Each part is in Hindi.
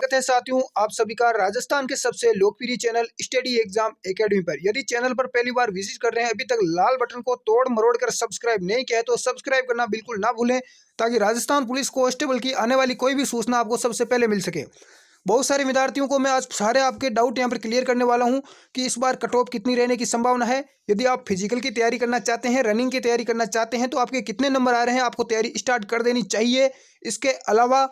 स्वागत है साथियों, आप सभी का राजस्थान के सबसे लोकप्रिय चैनल स्टडी एग्जाम एकेडमी पर। यदि चैनल पर पहली बार विजिट कर रहे हैं, अभी तक लाल बटन को तोड़ मरोड़ कर सब्सक्राइब नहीं किया है तो सब्सक्राइब करना बिल्कुल ना भूलें, ताकि राजस्थान पुलिस कांस्टेबल की आने वाली कोई भी सूचना आपको सबसे पहले मिल सके। बहुत सारे विद्यार्थियों को मैं आज सारे आपके डाउट यहाँ पर क्लियर करने वाला हूँ कि इस बार कट ऑफ कितनी रहने की संभावना है। यदि आप फिजिकल की तैयारी करना चाहते हैं, रनिंग की तैयारी करना चाहते हैं, तो आपके कितने नंबर आ रहे हैं, आपको तैयारी स्टार्ट कर देनी चाहिए। इसके अलावा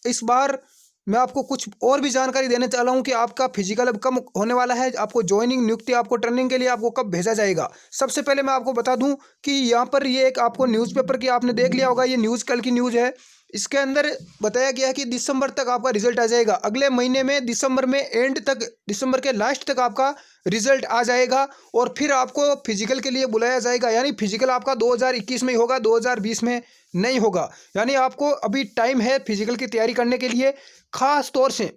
इस बार मैं आपको कुछ और भी जानकारी देने चाह हूँ कि आपका फिजिकल अब कब होने वाला है, आपको ज्वाइनिंग नियुक्ति आपको ट्रेनिंग के लिए आपको कब भेजा जाएगा। सबसे पहले मैं आपको बता दूं कि यहाँ पर ये एक आपको न्यूज़पेपर की आपने देख लिया होगा, ये न्यूज़ कल की न्यूज़ है। इसके अंदर बताया गया है कि दिसंबर तक आपका रिजल्ट आ जाएगा। अगले महीने में दिसंबर में एंड तक, दिसंबर के लास्ट तक आपका रिजल्ट आ जाएगा और फिर आपको फिजिकल के लिए बुलाया जाएगा। यानी फिजिकल आपका 2021 में ही होगा, 2020 में नहीं होगा। यानी आपको अभी टाइम है फिजिकल की तैयारी करने के लिए। खास तौर से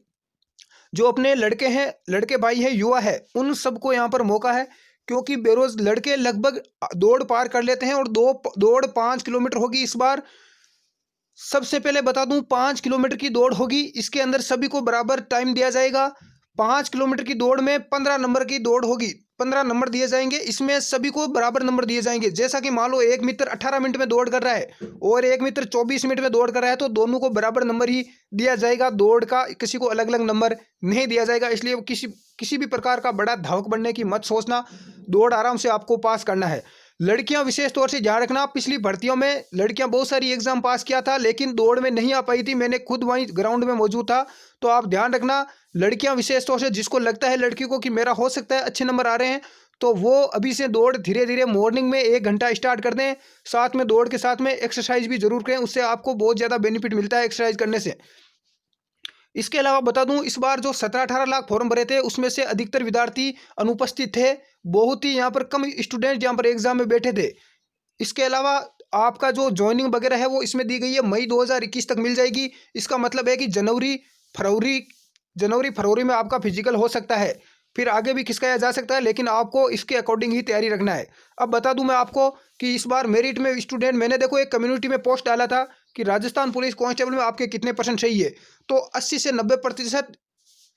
जो अपने लड़के हैं, लड़के भाई हैं, युवा है, उन सबको यहाँ पर मौका है, क्योंकि बेरोज लड़के लगभग दौड़ पार कर लेते हैं और दौड़ 5 किलोमीटर होगी इस बार। सबसे पहले बता दूं 5 किलोमीटर की दौड़ होगी, इसके अंदर सभी को बराबर टाइम दिया जाएगा। 5 किलोमीटर की दौड़ में 15 नंबर की दौड़ होगी, 15 नंबर दिए जाएंगे। इसमें सभी को बराबर नंबर दिए जाएंगे। जैसा कि मान लो एक मित्र 18 मिनट में दौड़ कर रहा है और एक मित्र 24 मिनट में दौड़ कर रहा है, तो दोनों को बराबर नंबर ही दिया जाएगा। दौड़ का किसी को अलग अलग नंबर नहीं दिया जाएगा। इसलिए किसी भी प्रकार का बड़ा धावक बनने की मत सोचना, दौड़ आराम से आपको पास करना है। लड़कियां विशेष तौर से ध्यान रखना, पिछली भर्तियों में लड़कियां बहुत सारी एग्जाम पास किया था लेकिन दौड़ में नहीं आ पाई थी। मैंने खुद वहीं ग्राउंड में मौजूद था, तो आप ध्यान रखना। लड़कियां विशेष तौर से, जिसको लगता है लड़की को कि मेरा हो सकता है अच्छे नंबर आ रहे हैं, तो वो अभी से दौड़ धीरे धीरे मॉर्निंग में 1 घंटा स्टार्ट कर दें। साथ में दौड़ के साथ में एक्सरसाइज भी जरूर करें, उससे आपको बहुत ज़्यादा बेनिफिट मिलता है एक्सरसाइज करने से। इसके अलावा बता दूं, इस बार जो 17-18 लाख फॉर्म भरे थे उसमें से अधिकतर विद्यार्थी अनुपस्थित थे। बहुत ही यहाँ पर कम स्टूडेंट यहाँ पर एग्जाम में बैठे थे। इसके अलावा आपका जो ज्वाइनिंग वगैरह है वो इसमें दी गई है, मई 2021 तक मिल जाएगी। इसका मतलब है कि जनवरी फरवरी में आपका फिजिकल हो सकता है, फिर आगे भी खिसकाया जा सकता है, लेकिन आपको इसके अकॉर्डिंग ही तैयारी रखना है। अब बता दूं मैं आपको कि इस बार मेरिट में स्टूडेंट, मैंने देखो एक कम्युनिटी में पोस्ट डाला था कि राजस्थान पुलिस कांस्टेबल में आपके कितने परसेंट सही है, तो 80 से 90%,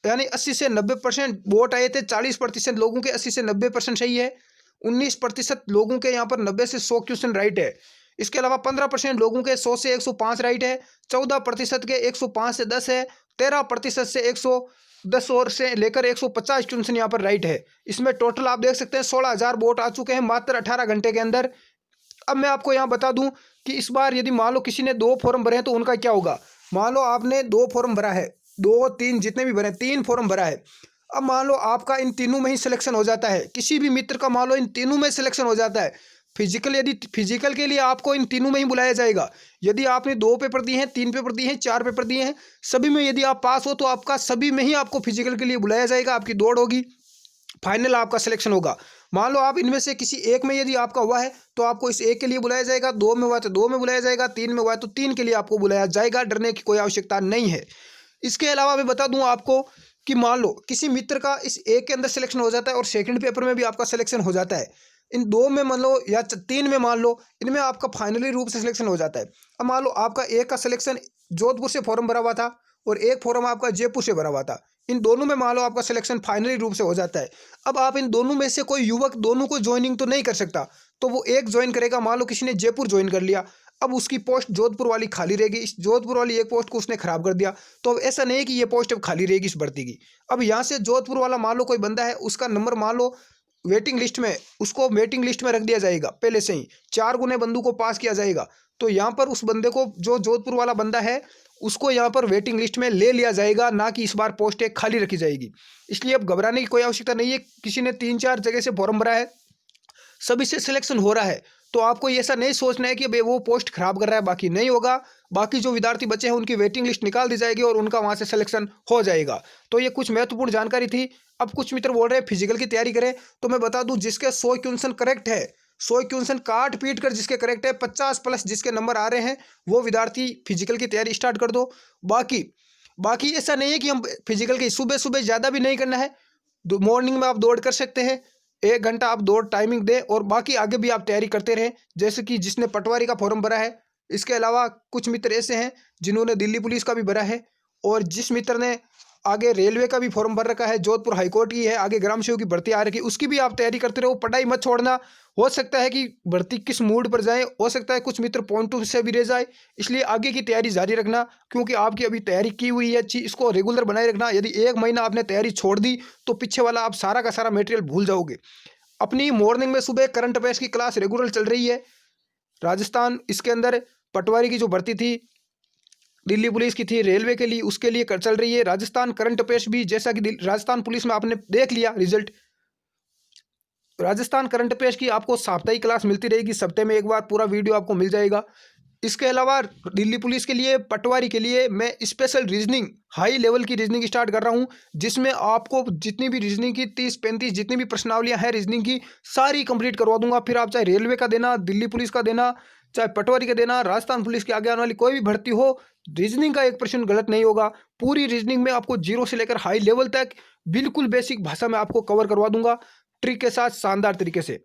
यानी 80 से 90% वोट आए थे। 40% लोगों के 80 से 90% सही है, 19% लोगों के यहाँ पर 90 से 100 क्वेश्चन राइट है। इसके अलावा 15% लोगों के 100 से 105 राइट है, 14% के 105 से 10 है, 13% से 110 और से लेकर 150 क्वेश्चन यहाँ पर राइट है। इसमें टोटल आप देख सकते हैं 16,000 वोट आ चुके हैं मात्र 18 घंटे के अंदर। अब मैं आपको यहाँ बता दूं कि इस बार यदि मान लो किसी ने 2 फॉर्म भरे हैं तो उनका क्या होगा। मान लो आपने 2 फॉर्म भरा है, 2 3 जितने भी भरे, 3 फॉर्म भरा है। अब मान लो आपका इन तीनों में ही सिलेक्शन हो जाता है, किसी भी मित्र का मान लो इन तीनों में सिलेक्शन हो जाता है। यदि फिजिकल के लिए आपको इन तीनों में ही बुलाया जाएगा। यदि आपने 2 पेपर दिए हैं, 3 पेपर दिए हैं, 4 पेपर दिए हैं, सभी में यदि आप पास हो तो आपका सभी में ही आपको फिजिकल के लिए बुलाया जाएगा। आपकी दौड़ होगी, फाइनल आपका सिलेक्शन होगा। मान लो आप इनमें से किसी एक में यदि आपका हुआ है तो आपको इस एक के लिए बुलाया जाएगा, 2 में हुआ है तो 2 में बुलाया जाएगा, 3 में हुआ है तो 3 के लिए आपको बुलाया जाएगा। डरने की कोई आवश्यकता नहीं है। इसके अलावा मैं बता दूं आपको कि मान लो किसी मित्र का इस एक के अंदर सिलेक्शन हो जाता है और सेकंड पेपर में भी आपका सिलेक्शन हो जाता है, इन 2 में मान लो या 3 में मान लो, इनमें आपका फाइनली रूप से सिलेक्शन हो जाता है। अब मान लो आपका एक का सिलेक्शन जोधपुर से फॉर्म भरा हुआ था और एक फॉर्म आपका जयपुर से भरा हुआ था, इन दोनों में मान लो आपका सिलेक्शन फाइनली रूप से हो जाता है। अब आप इन दोनों में से कोई युवक दोनों को ज्वाइनिंग तो नहीं कर सकता, तो वो एक ज्वाइन करेगा। मान लो किसी ने जयपुर ज्वाइन कर लिया, अब उसकी पोस्ट जोधपुर वाली खाली रहेगी, इस जोधपुर वाली एक पोस्ट को उसने खराब कर दिया, तो अब ऐसा नहीं है कि ये पोस्ट अब खाली रहेगी इस भर्ती की। अब यहाँ से जोधपुर वाला मान लो कोई बंदा है, उसका नंबर मान लो वेटिंग लिस्ट में, उसको वेटिंग लिस्ट में रख दिया जाएगा, पहले से ही 4 गुने बंदों को पास किया जाएगा। तो यहाँ पर उस बंदे को, जो जोधपुर वाला बंदा है, उसको यहाँ पर वेटिंग लिस्ट में ले लिया जाएगा, ना कि इस बार पोस्ट एक खाली रखी जाएगी। इसलिए अब घबराने की कोई आवश्यकता नहीं है। किसी ने 3-4 जगह से फॉर्म भरा है, सभी से सिलेक्शन हो रहा है, तो आपको ऐसा नहीं सोचना है कि भाई वो पोस्ट खराब कर रहा है बाकी नहीं होगा। बाकी जो विद्यार्थी बचे हैं उनकी वेटिंग लिस्ट निकाल दी जाएगी और उनका वहां से सिलेक्शन हो जाएगा। तो ये कुछ महत्वपूर्ण जानकारी थी। अब कुछ मित्र बोल रहे हैं फिजिकल की तैयारी करें, तो मैं बता दूं जिसके 100 क्वेश्चन करेक्ट है, 100 क्वेश्चन काट पीट कर जिसके करेक्ट है, 50 प्लस जिसके नंबर आ रहे हैं, वो विद्यार्थी फिजिकल की तैयारी स्टार्ट कर दो। बाकी ऐसा नहीं है कि हम फिजिकल की सुबह सुबह ज़्यादा भी नहीं करना है, मॉर्निंग में आप दौड़ कर सकते हैं, 1 घंटा आप दौड़ टाइमिंग दें और बाकी आगे भी आप तैयारी करते रहें। जैसे कि जिसने पटवारी का फॉर्म भरा है, इसके अलावा कुछ मित्र ऐसे हैं जिन्होंने दिल्ली पुलिस का भी भरा है, और जिस मित्र ने आगे रेलवे का भी फॉर्म भर रखा है, जोधपुर हाईकोर्ट की है, आगे ग्राम सेवक की भर्ती आ रखी है, उसकी भी आप तैयारी करते रहो, पढ़ाई मत छोड़ना। हो सकता है कि भर्ती किस मूड पर जाए, हो सकता है कुछ मित्र पॉइंट टू से भी रह जाए, इसलिए आगे की तैयारी जारी रखना, क्योंकि आपकी अभी तैयारी की हुई है अच्छी, इसको रेगुलर बनाए रखना। यदि 1 महीना आपने तैयारी छोड़ दी तो पीछे वाला आप सारा का सारा मटेरियल भूल जाओगे। अपनी मॉर्निंग में सुबह करंट अफेयर्स की क्लास रेगुलर चल रही है। राजस्थान इसके अंदर पटवारी की जो भर्ती थी, दिल्ली पुलिस की थी, रेलवे के लिए उसके लिए चल रही है। राजस्थान करंट अफेयर्स भी, जैसा कि राजस्थान पुलिस में आपने देख लिया रिजल्ट, राजस्थान करंट अफेयर्स की आपको साप्ताहिक क्लास मिलती रहेगी, सप्ताह में एक बार पूरा वीडियो आपको मिल जाएगा। इसके अलावा दिल्ली पुलिस के लिए, पटवारी के लिए मैं स्पेशल रीजनिंग, हाई लेवल की रीजनिंग स्टार्ट कर रहा हूं, जिसमें आपको जितनी भी रीजनिंग की 30-35 जितनी भी प्रश्नावलियां हैं रीजनिंग की, सारी कंप्लीट करवा दूंगा। फिर आप चाहे रेलवे का देना, दिल्ली पुलिस का देना, चाहे पटवारी का देना, राजस्थान पुलिस के आगे आने वाली कोई भी भर्ती हो, रीजनिंग का एक प्रश्न गलत नहीं होगा। पूरी रीजनिंग में आपको जीरो से लेकर हाई लेवल तक बिल्कुल बेसिक भाषा में आपको कवर करवा दूंगा, ट्रिक के साथ, शानदार तरीके से।